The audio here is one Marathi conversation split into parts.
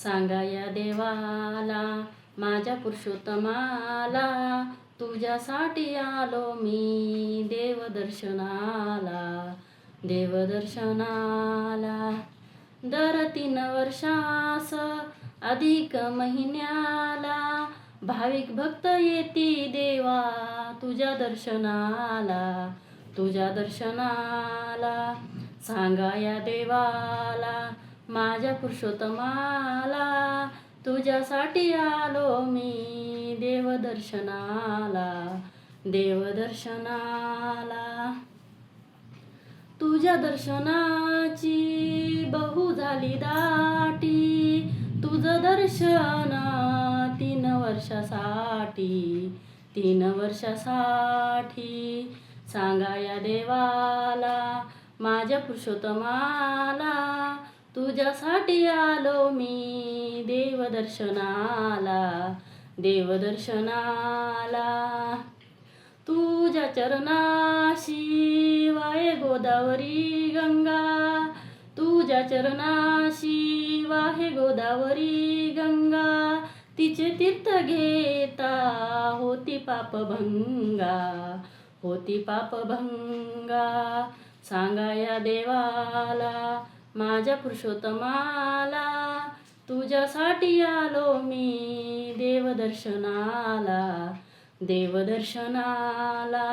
सांगा या देवाला माझ्या पुरुषोत्तमाला, तुझ्यासाठी आलो मी देवदर्शनाला. देवदर्शनाला दर 3 वर्षास अधिक महिन्याला भाविक भक्त येती देवा तुझ्या दर्शनाला. तुझ्या दर्शनाला सांगा या देवाला माझ्या पुरुषोत्तमाला, तुझ्यासाठी आलो मी देवदर्शनाला. देवदर्शनाला तुझ्या दर्शनाची बहु झाली दाटी, तुझं दर्शन 3 वर्षासाठी. 3 वर्षासाठी सांगा या देवाला माझ्या पुरुषोत्तमाला, तुझ्यासाठी आलो मी देवदर्शनाला. देवदर्शनाला तुझ्या चरणाशी वाहे गोदावरी गंगा, तुझ्या चरणाशी वाहे गोदावरी गंगा, तिचे तीर्थ घेता होती पापभंगा. होती पापभंगा सांगा या देवाला माझ्या पुरुषोत्तमाला, तुझ्यासाठी आलो मी देवदर्शनाला. देवदर्शनाला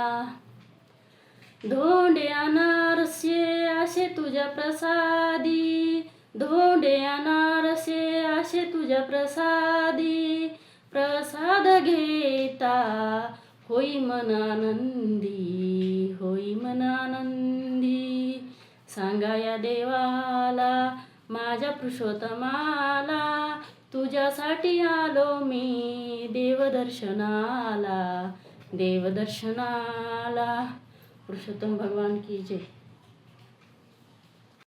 धोंडे अनारसे असे तुझ्या प्रसादी, धोंडे अनारसे असे तुझ्या प्रसादी, प्रसाद घेता होई मन आनंदी. होई मन आनंदी सांगा या देवाला माझ्या पुरुषोत्तमाला, तुझ्यासाठी आलो मी देवदर्शनाला. देवदर्शनाला. पुरुषोत्तम भगवान की जय.